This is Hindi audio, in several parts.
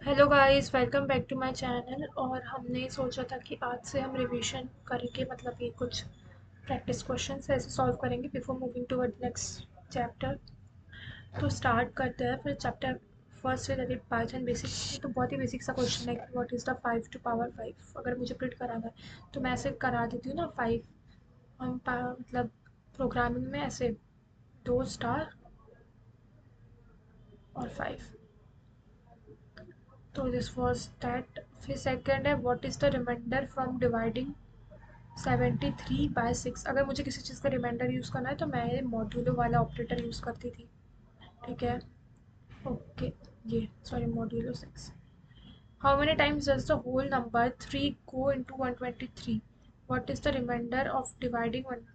Hello guys, welcome back to my channel. और हमने सोचा था कि आज से हम रिवीजन करेंगे, मतलब ये कुछ प्रैक्टिस क्वेश्चंस ऐसे सॉल्व करेंगे before moving toward next chapter. तो स्टार्ट करते हैं। फिर चैप्टर फर्स्ट से रिलेटेड पाइथन बेसिक, तो बहुत ही बेसिक सा क्वेश्चन है कि what is the 5 to power 5। अगर मुझे प्रिंट कराना है तो मैं ऐसे करा देती हूँ ना, 5 हम मतलब प्रोग्रामिंग में ऐसे 2 स्टार और 5। तो दिस वाज दैट। फिर सेकंड है what is the remainder from dividing 73/6। अगर मुझे किसी चीज़ का रिमाइंडर यूज़ करना है तो मैं मॉड्यूलो वाला ऑपरेटर यूज़ करती थी। ठीक है, ओके। ये sorry, modulo 6। How many times does the whole number 3 go into 123? What is the remainder of dividing one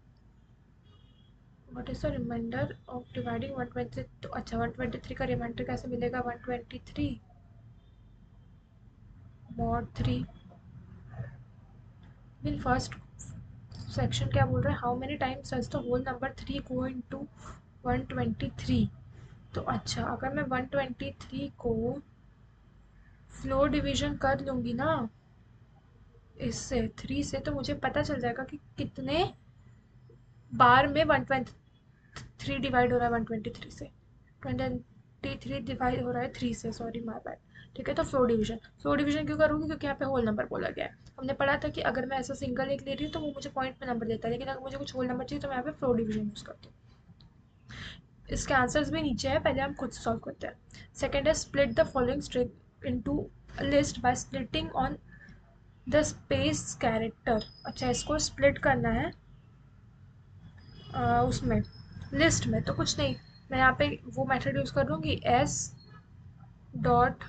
what is the remainder of dividing 123? तो अच्छा, 123 का रिमाइंडर कैसे मिलेगा? 123 मॉड 3। इन फर्स्ट सेक्शन क्या बोल रहा है? How many times does the whole number 3 go into 123? तो अच्छा, अगर मैं 123 को फ्लोर डिवीजन कर लूँगी ना इससे 3 से, तो मुझे पता चल जाएगा कि कितने बार में 123 डिवाइड हो रहा है 123 से। 123 डिवाइड हो रहा है 3 से, सॉरी माय बैड। ठीक है, तो फ्लोर डिवीजन क्यों करूँगी? क्योंकि यहाँ पे होल नंबर बोला गया है। हमने पढ़ा था कि अगर मैं ऐसा सिंगल एक ले रही हूँ तो वो मुझे पॉइंट में नंबर देता है, लेकिन अगर मुझे कुछ होल नंबर चाहिए तो मैं यहाँ पे फ्लोर डिवीजन यूज़ करती हूँ। इसके आंसर्स भी नीचे है, पहले हम खुद से सॉल्व करते हैं। सेकंड है split the following string into list by splitting on the space character. अच्छा, इसको स्प्लिट करना है उसमें लिस्ट में, तो कुछ नहीं, मैं यहाँ पे वो मेथड यूज़ कर लूँगी, S dot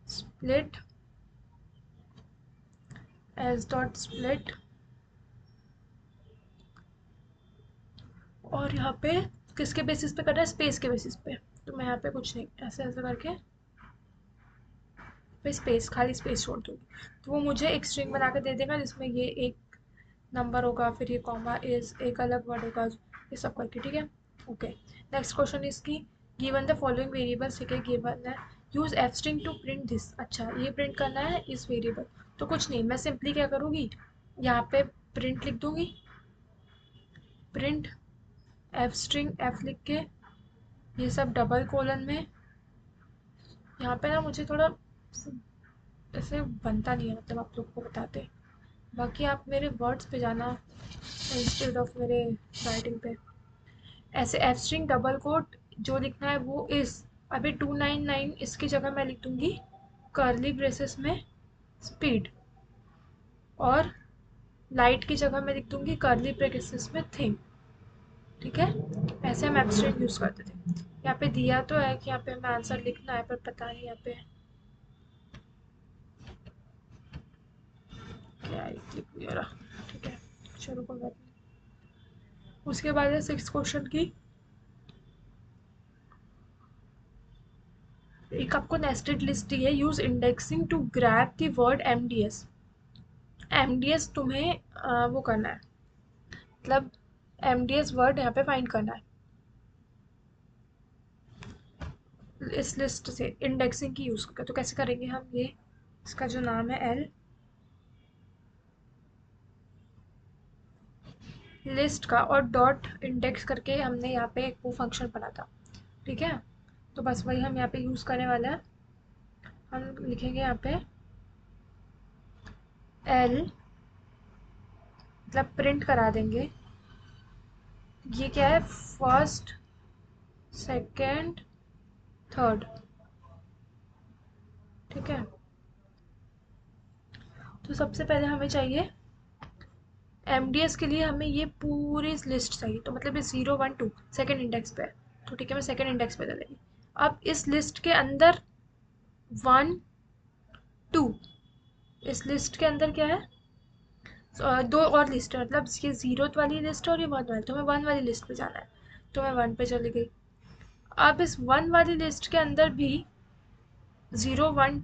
split, S dot split. और यहाँ पे किसके बेसिस पे करना है? स्पेस के बेसिस पे। तो मैं यहाँ पे कुछ नहीं, ऐसे ऐसे करके पे स्पेस, खाली स्पेस छोड़ दूँगी, तो वो मुझे एक स्ट्रिंग बना के दे देगा जिसमें ये एक नंबर होगा, फिर ये कॉमा इज एक अलग वर्ड होगा, ये सब करके। ठीक है, ओके। नेक्स्ट क्वेश्चन इज की गिवन द फॉलोइंग वेरिएबल्स। ठीक है, गिवन है use F string to print this. अच्छा, ये प्रिंट करना है इस वेरिएबल, तो कुछ नहीं, मैं सिंपली क्या करूँगी, यहाँ पे प्रिंट लिख दूँगी, प्रिंट एफ स्ट्रिंग, एफ लिख के ये सब डबल कोलन में। यहाँ पे ना मुझे थोड़ा ऐसे बनता नहीं है, मतलब आप लोग को बताते, बाकी आप मेरे वर्ड्स पे जाना इंस्टेड ऑफ मेरे राइटिंग पे। ऐसे एफ स्ट्रिंग डबल कोट जो लिखना है वो इस, अभी 299 इसकी जगह मैं लिख दूंगी कर्ली ब्रेसेस में स्पीड, और लाइट की जगह मैं लिख दूंगी कर्ली ब्रेसेस में थिंग। ठीक है, ऐसे हम एफ स्ट्रिंग यूज़ करते थे। यहाँ पे दिया तो है कि यहाँ पे हमें आंसर लिखना है, पर पता नहीं यहाँ पे क्या है, क्लिक वगैरह। ठीक है, चलो कोई बात नहीं। उसके बाद है सिक्स क्वेश्चन की, एक आपको नेस्टेड लिस्ट दी है, use indexing to grab the word MDS. MDS तुम्हें वो करना है, मतलब एमडीएस वर्ड यहाँ पे फाइंड करना है इस लिस्ट से इंडेक्सिंग की यूज़ करके। तो कैसे करेंगे हम ये, इसका जो नाम है एल लिस्ट का, और डॉट इंडेक्स करके हमने यहाँ पे एक वो फंक्शन पढ़ा था। ठीक है, तो बस वही हम यहाँ पे यूज़ करने वाले हैं। हम लिखेंगे यहाँ पे एल, मतलब प्रिंट करा देंगे, ये क्या है, फर्स्ट सेकेंड थर्ड। ठीक है, तो सबसे पहले हमें चाहिए एमडीएस के लिए, हमें ये पूरी लिस्ट चाहिए, तो मतलब ये 0 1 2 सेकेंड इंडेक्स पे है। तो ठीक है, मैं सेकेंड इंडेक्स पे डालेंगे। अब इस लिस्ट के अंदर 1 2, इस लिस्ट के अंदर क्या है, दो और लिस्ट है, मतलब ये जीरो वाली लिस्ट है और ये वन वाली, तो हमें वन वाली लिस्ट पे जाना है, तो मैं वन पे चली गई। अब इस वन वाली लिस्ट के अंदर भी 0 1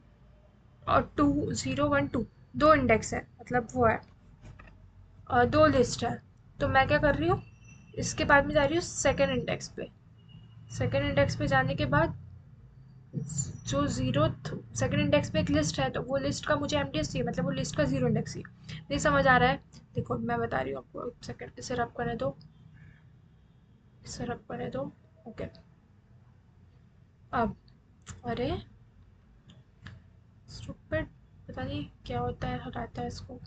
और 2, 0 1 2 दो इंडेक्स है, मतलब वो है दो लिस्ट है। तो मैं क्या कर रही हूँ, इसके बाद में जा रही हूँ सेकेंड इंडेक्स पे। सेकेंड इंडेक्स पे जाने के बाद जो जीरो सेकंड इंडेक्स पे एक लिस्ट है, तो वो लिस्ट का मुझे एमडीएस चाहिए, मतलब वो लिस्ट का जीरो इंडेक्स चाहिए। नहीं समझ आ रहा है? देखो मैं बता रही हूँ आपको, एक सेकंड, इसे रब करने दो, इसे रब करने दो। ओके, अब अरे स्टूपिड, पता नहीं क्या होता है, हटाता है इसको।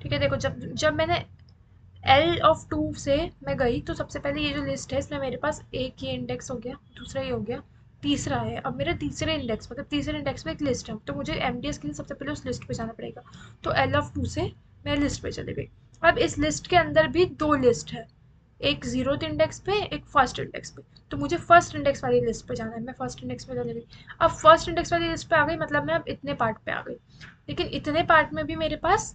ठीक है, देखो जब जब मैंने एल ऑफ टू से मैं गई, तो सबसे पहले ये जो लिस्ट है इसमें मेरे पास एक ये इंडेक्स हो गया, दूसरा ये हो गया, तीसरा है। अब मेरा तीसरे इंडेक्स, मतलब तीसरे इंडेक्स में एक लिस्ट है, तो मुझे एमडीएस के लिए सबसे पहले उस लिस्ट पे जाना पड़ेगा। तो एल ऑफ टू से मैं लिस्ट पे चली गई। अब इस लिस्ट के अंदर भी दो लिस्ट है, एक जीरो इंडेक्स पे, एक फर्स्ट इंडेक्स पे। तो मुझे फर्स्ट इंडेक्स वाली लिस्ट पे जाना है, मैं फर्स्ट इंडेक्स पे चली गई। अब फर्स्ट इंडेक्स वाली लिस्ट पे आ गई, मतलब मैं अब इतने पार्ट पे आ गई। लेकिन इतने पार्ट में भी मेरे पास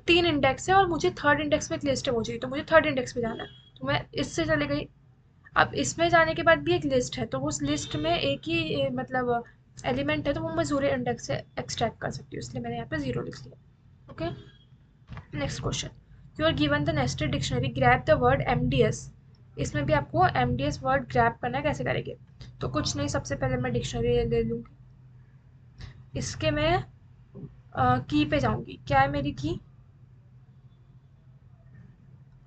तीन इंडेक्स है, और मुझे थर्ड इंडेक्स में एक लिस्ट है वो चाहिए, तो मुझे थर्ड इंडेक्स पे जाना है। तो मैं इससे चले गई। अब इसमें जाने के बाद भी एक लिस्ट है, तो उस लिस्ट में एक ही मतलब एलिमेंट है, तो वो मैं जीरो इंडेक्स से एक्सट्रैक्ट कर सकती हूँ, इसलिए मैंने यहाँ पे जीरो लिख लिया। Okay, next question. You are given the nested dictionary, grab the word MDS. इसमें भी आपको एमडीएस वर्ड ग्रैब करना है, कैसे करेंगे? तो कुछ नहीं, सबसे पहले मैं डिक्शनरी ले लूँगी। इसके मैं की पे जाऊँगी, क्या है मेरी की?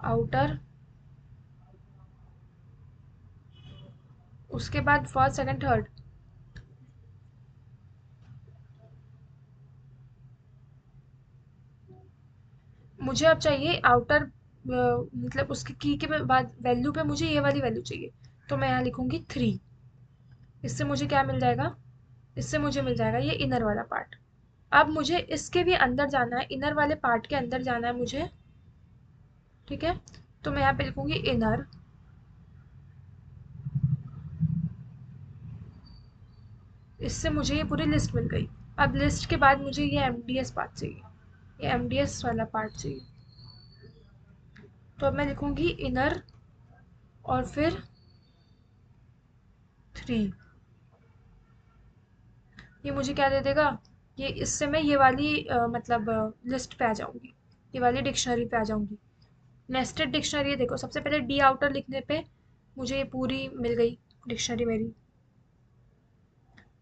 आउटर, उसके बाद फर्स्ट सेकंड थर्ड। मुझे अब चाहिए आउटर, मतलब उसकी की के बाद वैल्यू पे मुझे ये वाली वैल्यू चाहिए। तो मैं यहाँ लिखूंगी थ्री। इससे मुझे क्या मिल जाएगा? इससे मुझे मिल जाएगा ये इनर वाला पार्ट। अब मुझे इसके भी अंदर जाना है, इनर वाले पार्ट के अंदर जाना है मुझे। ठीक है, तो मैं यहाँ पे लिखूंगी इनर। इससे मुझे ये पूरी लिस्ट मिल गई। अब लिस्ट के बाद मुझे ये एमडीएस पार्ट चाहिए, ये एमडीएस वाला पार्ट चाहिए। तो अब मैं लिखूंगी इनर और फिर थ्री। ये मुझे क्या दे देगा? ये इससे मैं ये वाली मतलब लिस्ट पे आ जाऊंगी, ये वाली डिक्शनरी पे आ जाऊंगी। नेस्टेड डिक्शनरी, देखो सबसे पहले डी आउटर लिखने पे मुझे ये पूरी मिल गई डिक्शनरी मेरी।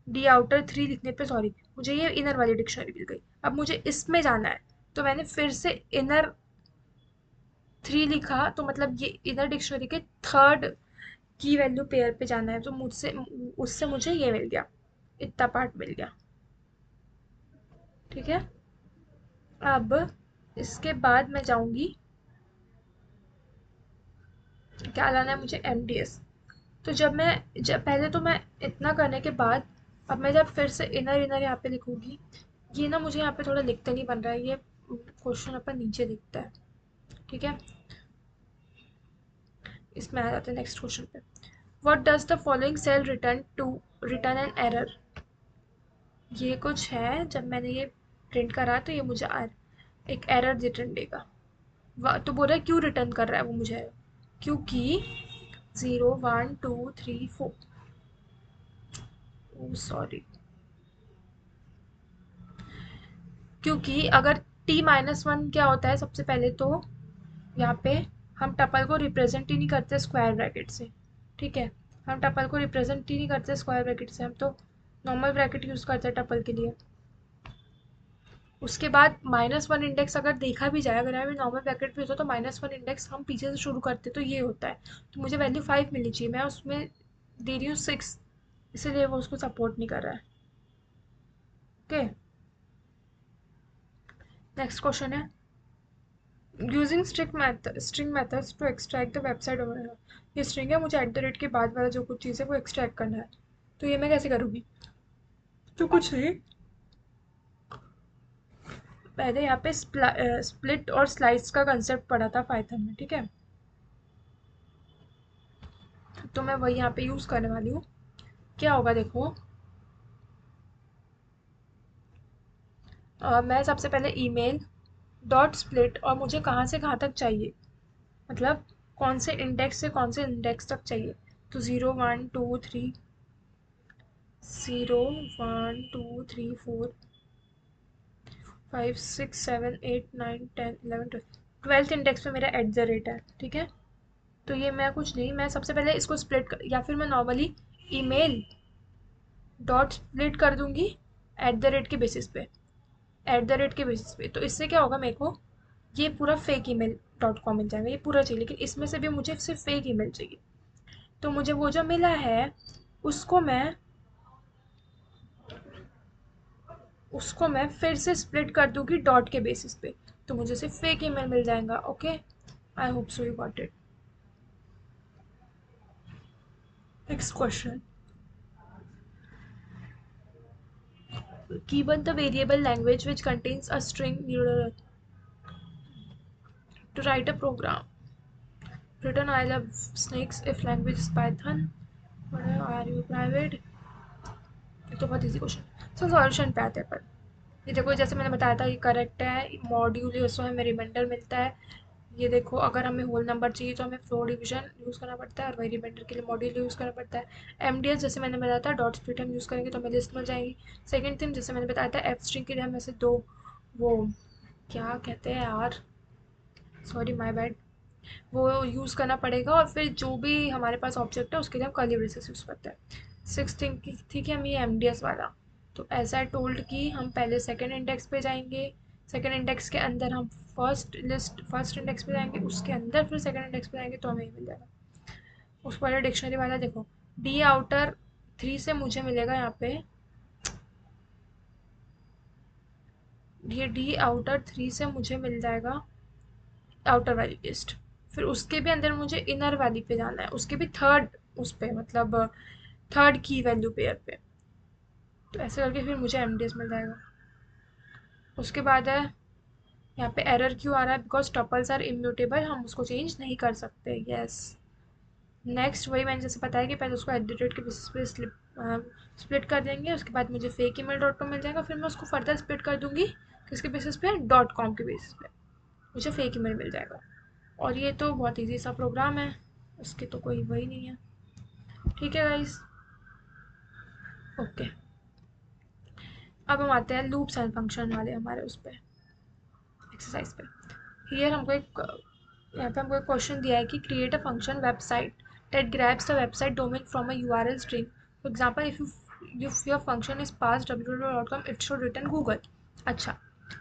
डी आउटर थ्री लिखने पे, सॉरी, मुझे ये इनर वाली डिक्शनरी मिल गई। अब मुझे इसमें जाना है, तो मैंने फिर से इनर थ्री लिखा, तो मतलब ये इनर डिक्शनरी के थर्ड की वैल्यू पेयर पे जाना है, तो मुझसे उससे मुझे ये मिल गया, इतना पार्ट मिल गया। ठीक है, अब इसके बाद मैं जाऊंगी, क्या लाना है मुझे? एमडीएस। तो जब पहले तो मैं इतना करने के बाद, अब मैं जब फिर से इनर इनर यहाँ पे लिखूंगी, ये ना मुझे यहाँ पे थोड़ा लिखते नहीं बन रहा है, ये क्वेश्चन अपन नीचे दिखता है। ठीक है, इसमें आ जाते हैं नेक्स्ट क्वेश्चन पे। What does the following cell return to return an error? ये कुछ है, जब मैंने ये प्रिंट करा तो ये मुझे एक एरर रिटर्न देगा। तो बोल रहा है क्यों रिटर्न कर रहा है वो मुझे, क्योंकि zero one two three four, oh sorry, क्योंकि अगर t माइनस वन क्या होता है, सबसे पहले तो यहाँ पे हम टपल को रिप्रेजेंट ही नहीं करते स्क्वायर ब्रैकेट से। ठीक है, हम टपल को रिप्रेजेंट ही नहीं करते स्क्वायर ब्रैकेट से, हम तो नॉर्मल ब्रैकेट यूज़ करते हैं टपल के लिए। उसके बाद माइनस वन इंडेक्स अगर देखा भी जाए, अगर हमें नॉर्मल ब्रैकेट भी होता तो माइनस वन इंडेक्स हम पीछे से शुरू करते, तो ये होता है। तो मुझे वैल्यू फाइव मिलनी चाहिए, मैं उसमें दे रही हूँ सिक्स, इसीलिए वो उसको सपोर्ट नहीं कर रहा है। ओके, नेक्स्ट क्वेश्चन है, using string methods to extract the website. ये स्ट्रिंग है, मुझे एट द रेट के बाद वाला जो कुछ चीज़ है वो एक्सट्रैक्ट करना है। तो ये मैं कैसे करूँगी? तो कुछ नहीं, पहले यहाँ पे स्प्लिट और स्लाइस का कंसेप्ट पढ़ा था पाइथन में। ठीक है, तो मैं वही यहाँ पे यूज़ करने वाली हूँ। क्या होगा देखो, मैं सबसे पहले ईमेल डॉट स्प्लिट, और मुझे कहाँ से कहाँ तक चाहिए, मतलब कौन से इंडेक्स से कौन से इंडेक्स तक चाहिए। तो zero one two three, zero one two three four five six seven eight nine ten eleven twelve, twelfth index पे मेरा एट द रेट है। ठीक है, तो ये मैं कुछ नहीं, मैं सबसे पहले इसको या फिर मैं नॉर्मली ईमेल डॉट स्प्लिट कर दूंगी एट द रेट के बेसिस पे, एट द रेट के बेसिस पे। तो इससे क्या होगा, मेरे को ये पूरा फेक ईमेल डॉट कॉम मिल जाएगा, ये पूरा चाहिए, लेकिन इसमें से भी मुझे सिर्फ फेक ईमेल चाहिए। तो मुझे वो जो मिला है उसको मैं फिर से स्प्लिट कर दूंगी डॉट के बेसिस पे, तो मुझे सिर्फ फेक ईमेल मिल जाएगा। Okay, I hope so you got it. Next question, given the variable language which contains a string to write a program written I love snakes if language is python, what are you private। ये तो बहुत इजी क्वेश्चन। सो सॉल्यूशन पे आते हैं पर, ये देखो जैसे मैंने बताया था ये करेक्ट है, मॉड्यूल उसमें हमें रिमाइंडर मिलता है। ये देखो अगर हमें होल नंबर चाहिए तो हमें फ्लोर डिवीजन यूज़ करना पड़ता है, और वही रिमाइंडर के लिए मॉड्यूल यूज़ करना पड़ता है। एमडीएस जैसे मैंने बताया था डॉट स्प्लिट हम यूज़ करेंगे तो हमें लिस्ट मिल जाएगी। सेकंड थिंग जैसे मैंने बताया था एफ स्ट्रिंग के लिए हमें से दो, वो क्या कहते हैं यार, सॉरी माय बैड, वो यूज़ करना पड़ेगा, और फिर जो भी हमारे पास ऑब्जेक्ट है उसके लिए हम कर्ली ब्रेसेस यूज़ करते हैं। सिक्स थिंग की थी कि हम ये एमडीएस वाला, तो ऐसा टोल्ड कि हम पहले सेकंड इंडेक्स पे जाएंगे, सेकंड इंडेक्स के अंदर हम फर्स्ट इंडेक्स पे जाएंगे, उसके अंदर फिर सेकंड इंडेक्स पे जाएंगे तो हमें ये मिल जाएगा। उस वाला डिक्शनरी वाला देखो, डी आउटर 3 से मुझे मिलेगा यहाँ पे, ये डी आउटर 3 से मुझे मिल जाएगा आउटर वाली लिस्ट। फिर उसके भी अंदर मुझे इनर वाली पे जाना है, उसके भी थर्ड उस पे, मतलब थर्ड की वैल्यू पेयर पे। तो ऐसे करके फिर मुझे एमडीएस मिल जाएगा। उसके बाद है यहाँ पे एरर क्यों आ रहा है, बिकॉज टपल्स आर इम्यूटेबल, हम उसको चेंज नहीं कर सकते। यस, नेक्स्ट वही मैंने जैसे बताया कि पहले उसको एडिटेड के बेसिस पे स्प्लिट कर देंगे, उसके बाद मुझे फेक ईमेल डॉट कॉम मिल जाएगा, फिर मैं उसको फर्दर स्प्लिट कर दूंगी किसके बेसिस पे, डॉट कॉम के बेसिस पे, मुझे फेक ईमेल मिल जाएगा। और ये तो बहुत ईजी सा प्रोग्राम है, उसके तो कोई वही नहीं है। ठीक है गाइस, ओके। अब हम आते हैं लूप्स एंड फंक्शन वाले हमारे उस पर एक्सरसाइज पे। हियर हमको एक, यहाँ पे हमको एक क्वेश्चन दिया है कि create a function website that grabs the website domain from a URL string, for example if your function is pass www.com it should return Google. अच्छा,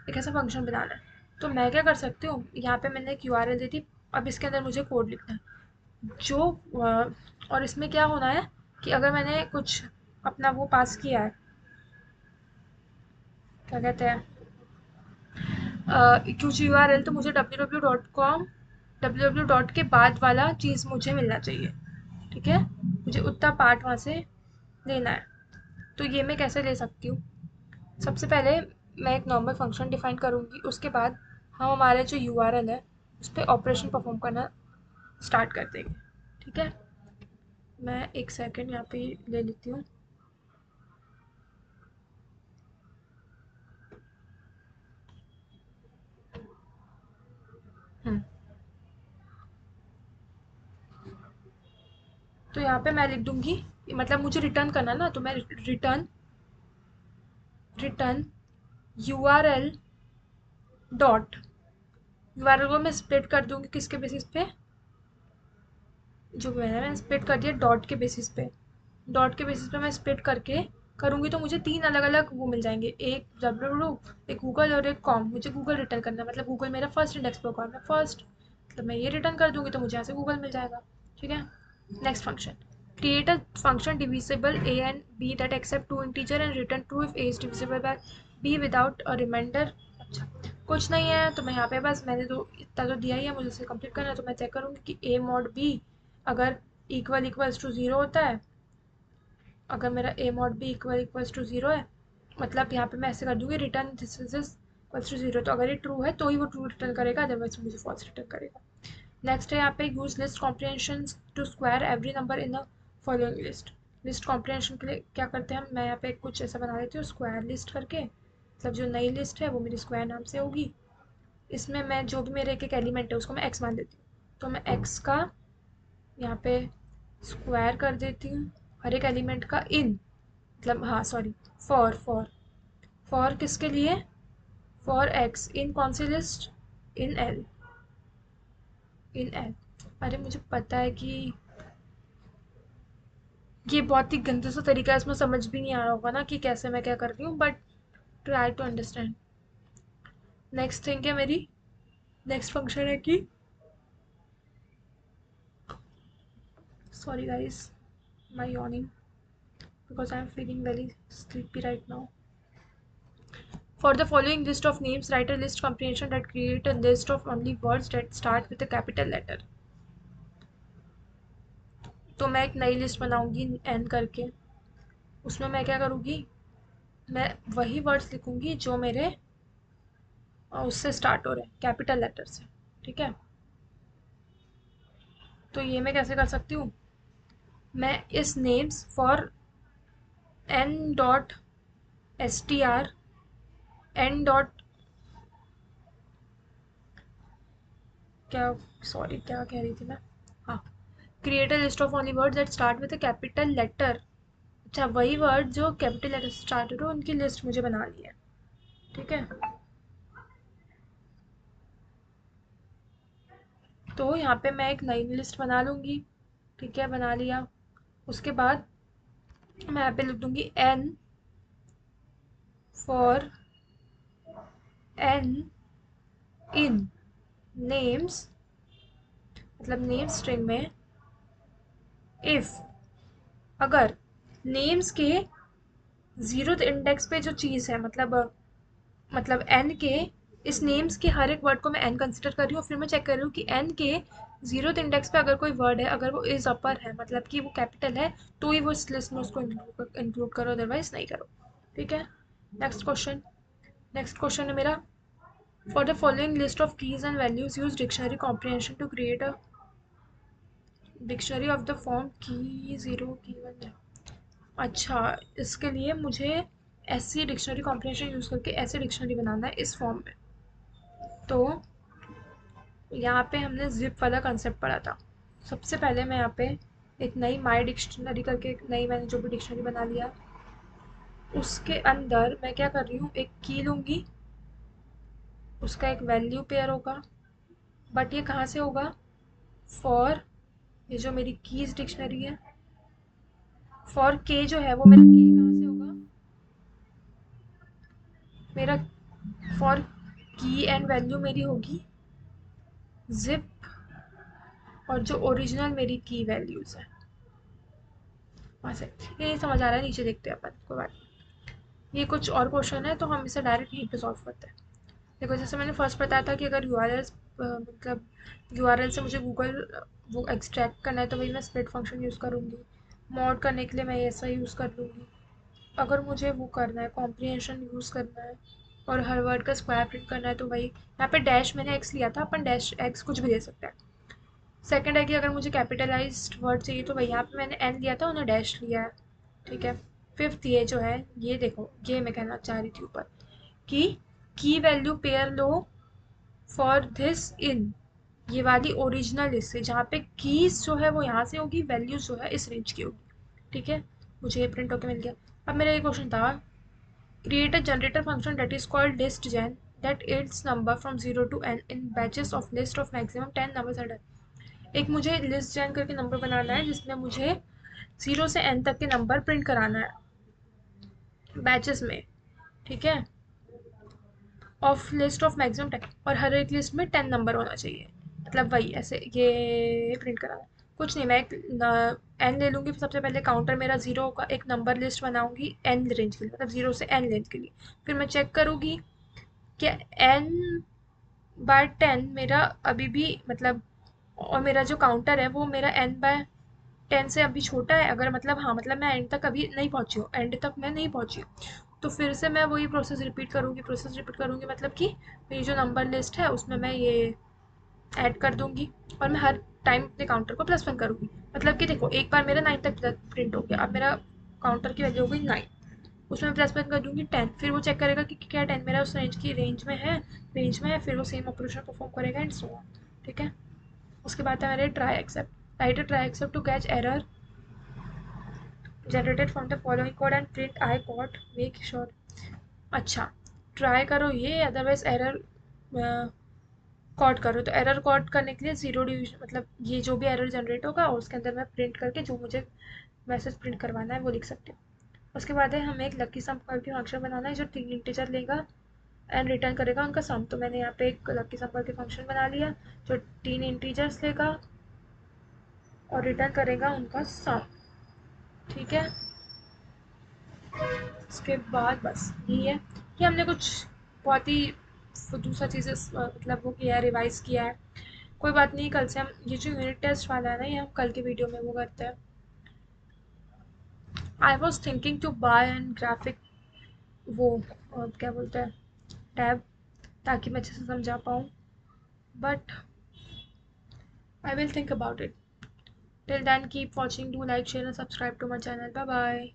एक ऐसा फंक्शन बनाना है, तो मैं क्या कर सकती हूँ, यहाँ पे मैंने एक यूआरएल दी थी, अब इसके अंदर मुझे कोड लिखना है जो और इसमें क्या होना है कि अगर मैंने कुछ अपना वो पास किया है, क्या कहते हैं, कुछ यूआरएल, तो मुझे www.com www. के बाद वाला चीज़ मुझे मिलना चाहिए। ठीक है, मुझे उतना पार्ट वहाँ से लेना है। तो ये मैं कैसे ले सकती हूँ, सबसे पहले मैं एक नॉर्मल फंक्शन डिफाइन करूँगी, उसके बाद हम हमारे जो यूआरएल है उस पर ऑपरेशन परफॉर्म करना स्टार्ट कर देंगे। ठीक है, मैं एक सेकंड यहाँ पे ले लेती हूँ। हम्म, तो यहाँ पे मैं लिख दूंगी, मतलब मुझे रिटर्न करना ना, तो मैं return return URL dot, URL को मैं स्प्लिट कर दूंगी किसके बेसिस पे, जो मैंने स्प्लिट कर दिया डॉट के बेसिस पे, डॉट के बेसिस पे मैं स्प्लिट करके करूँगी तो मुझे 3 अलग अलग वो मिल जाएंगे, एक डब्ल्यू, एक गूगल और एक कॉम। मुझे गूगल रिटर्न करना है, मतलब गूगल मेरा फर्स्ट इंडेक्स पे होगा, मैं फर्स्ट, मतलब मैं ये रिटर्न कर दूंगी तो मुझे यहाँ से गूगल मिल जाएगा। ठीक है, next function, create a function divisible a and b that accept two integer and return true if a is divisible by b without a remainder। अच्छा, कुछ नहीं है, तो मैं यहाँ पे बस मैंने तो इतना तो दिया ही है, मुझे इसे कंप्लीट करना है, तो मैं चेक करूँगी कि a mod b अगर इक्वल्स टू ज़ीरो होता है, अगर मेरा a mod b equals to zero है, मतलब यहाँ पे मैं ऐसे कर दूँगी return this is equals to zero, तो अगर ये ट्रू है तो ही वो ट्रू रिटर्न करेगा, अदरवाइज मुझे फॉल्स रिटर्न करेगा। नेक्स्ट है यहाँ पे use list comprehension to square every number in the following list. List comprehension के लिए क्या करते हैं हम, मैं यहाँ पे कुछ ऐसा बना देती हूँ स्क्वायर लिस्ट करके, मतलब जो नई लिस्ट है वो मेरी स्क्वायर नाम से होगी। इसमें मैं जो भी मेरे एक एक एलिमेंट है उसको मैं एक्स मान देती हूँ, तो मैं एक्स का यहाँ पे स्क्वायर कर देती हूँ, हर एक एलिमेंट का इन, मतलब हाँ सॉरी, फॉर फॉर फॉर किसके लिए, फॉर एक्स इन कौन सी list, in L, in L. अरे मुझे पता है कि ये बहुत ही गंदा सा तरीका है, इसमें समझ भी नहीं आ रहा होगा ना कि कैसे मैं क्या कर रही हूँ, but try to understand. Next thing है मेरी, नेक्स्ट फंक्शन है कि, sorry guys, my yawning because I am feeling very sleepy right now. For the following list of names, write a list comprehension that create a list of only words that start with a capital letter. तो मैं एक नई लिस्ट बनाऊंगी एन करके, उसमें मैं क्या करूँगी, मैं वही वर्ड्स लिखूंगी जो मेरे उससे स्टार्ट हो रहे हैं कैपिटल लेटर से। ठीक है, तो ये मैं कैसे कर सकती हूँ, मैं इस names for N dot S T R, N dot क्या, सॉरी क्या कह रही थी मैं, हाँ, create a list of only word that start with a capital letter. अच्छा, वही वर्ड जो कैपिटल लेटर से स्टार्ट हो रहे हो उनकी लिस्ट मुझे बना ली है। ठीक है, तो यहाँ पे मैं एक नई लिस्ट बना लूँगी। ठीक है, बना लिया। उसके बाद मैं यहाँ पे लिख दूँगी N for N in names, मतलब नेम स्ट्रिंग में इफ, अगर नेम्स के जीरो इंडेक्स पे जो चीज़ है, मतलब एन के, इस नेम्स के हर एक वर्ड को मैं एन कंसिडर कर रही हूँ, फिर मैं चेक कर रही हूँ कि एन के जीरो इंडेक्स पे अगर कोई वर्ड है, अगर वो इज अपर है, मतलब कि वो कैपिटल है, तो ही वो इस लिस्ट में उसको इंक्लूड करो, अदरवाइज नहीं करो। ठीक है, नेक्स्ट क्वेश्चन। नेक्स्ट क्वेश्चन है मेरा, for the following list of keys and values use dictionary comprehension to create a dictionary of the form key zero key one. अच्छा, इसके लिए मुझे ऐसी डिक्शनरी कॉम्प्रिहेंशन यूज़ करके ऐसे डिक्शनरी बनाना है इस फॉर्म में। तो यहाँ पे हमने जिप वाला कंसेप्ट पढ़ा था। सबसे पहले मैं यहाँ पे एक नई माई डिक्शनरी करके एक नई मैंने जो भी डिक्शनरी बना लिया, उसके अंदर मैं क्या कर रही हूँ, एक की लूँगी, उसका एक वैल्यू पेयर होगा, बट ये कहाँ से होगा, फॉर, ये जो मेरी कीज डिक्शनरी है, फॉर के जो है वो मेरा के कहाँ से होगा, मेरा फॉर की एंड वैल्यू मेरी होगी जिप, और जो ओरिजिनल मेरी की वैल्यूज़ है वहाँ से। ये समझ आ रहा है, नीचे देखते हैं अपन, कोई बात नहीं। ये कुछ और क्वेश्चन है तो हम इसे डायरेक्ट यहीं पे सॉल्व करते हैं। देखो, जैसे मैंने फर्स्ट बताया था कि अगर मतलब यूआरएल से मुझे गूगल वो एक्सट्रैक्ट करना है, तो वही मैं स्प्लिट फंक्शन यूज़ करूँगी। मॉड करने के लिए मैं ऐसा यूज़ कर लूँगी। अगर मुझे वो करना है, कॉम्प्रिहेंशन यूज़ करना है और हर वर्ड का स्क्वायर प्रिंट करना है, तो वही यहाँ पे डैश मैंने एक्स लिया था, अपन डैश एक्स कुछ भी दे सकते हैं। सेकंड है कि अगर मुझे कैपिटलाइज्ड वर्ड चाहिए, तो वही यहाँ पे मैंने एन लिया था, उन्हें डैश लिया है। ठीक है, फिफ्थ ये जो है, ये देखो, ये मैं कहना चाह रही थी ऊपर कि की value pair low for this in, ये वाली ओरिजिनल लिस्ट से, जहाँ पे कीज जो है वो यहाँ से होगी, वैल्यूज जो है इस रेंज की होगी। ठीक है, मुझे ये प्रिंट होके मिल गया। अब मेरा ये क्वेश्चन था, create a generator function that is called listgen that adds number from 0 to n in batches of list of maximum 10 numbers are done। एक मुझे लिस्ट जैन करके नंबर बनाना है जिसमें मुझे 0 से n तक के नंबर प्रिंट कराना है बैचेस में। ठीक है, ऑफ लिस्ट ऑफ मैक्सिमम 10, और हर एक लिस्ट में 10 नंबर होना चाहिए, मतलब वही ऐसे ये प्रिंट कराना है। कुछ नहीं, मैं एक एन ले लूँगी, सबसे पहले काउंटर मेरा 0 का एक नंबर लिस्ट बनाऊंगी एन रेंज के लिए, मतलब 0 से n रेंज के लिए। फिर मैं चेक करूँगी कि एन बाय 10 मेरा अभी भी, मतलब, और मेरा जो काउंटर है वो मेरा एन बाय 10 से अभी छोटा है, अगर मतलब, हाँ मतलब मैं एंड तक अभी नहीं पहुंची हूँ, एंड तक मैं नहीं पहुंची हूँ, तो फिर से मैं वही प्रोसेस रिपीट करूँगी, मतलब कि मेरी जो नंबर लिस्ट है उसमें मैं ये ऐड कर दूंगी, और मैं हर टाइम अपने काउंटर को +1 करूँगी। मतलब कि देखो, एक बार मेरा 9 तक प्रिंट हो गया, अब मेरा काउंटर की वैल्यू हो गई 9, उसमें +1 कर दूंगी 10, फिर वो चेक करेगा कि क्या 10 मेरा उस रेंज में है, फिर वो सेम ऑपरेशन परफॉर्म करेगा एंड सो ऑन। ठीक है, उसके बाद है मेरे try except, write a try except to catch error generated from the following code and print I caught make sure. अच्छा, ट्राई करो ये, अदरवाइज एरर कॉड करो, तो एरर कॉड करने के लिए ज़ीरो डिवीजन मतलब ये जो भी एरर जनरेट होगा उसके अंदर मैं प्रिंट करके जो मुझे मैसेज प्रिंट करवाना है वो लिख सकती हूँ। उसके बाद है हमें एक लकी सम करके फंक्शन बनाना है जो 3 इंटीजर लेगा एंड रिटर्न करेगा उनका सम। तो मैंने यहाँ पे एक लकी सम करके फंक्शन बना लिया जो 3 इंटीजर्स लेगा और रिटर्न करेगा उनका सम। ठीक है, उसके बाद बस यही है कि हमने कुछ बहुत ही फुदू सा चीज़ें मतलब वो किया है, रिवाइज किया है। कोई बात नहीं, कल से हम ये जो यूनिट टेस्ट वाला है ना ये हम कल के वीडियो में वो करते हैं। I was thinking to buy an graphic वो क्या बोलते हैं टैब, ताकि मैं अच्छे से समझा पाऊँ, but I will think about it. Till then, keep watching. Do like, share, and subscribe to my channel. Bye bye.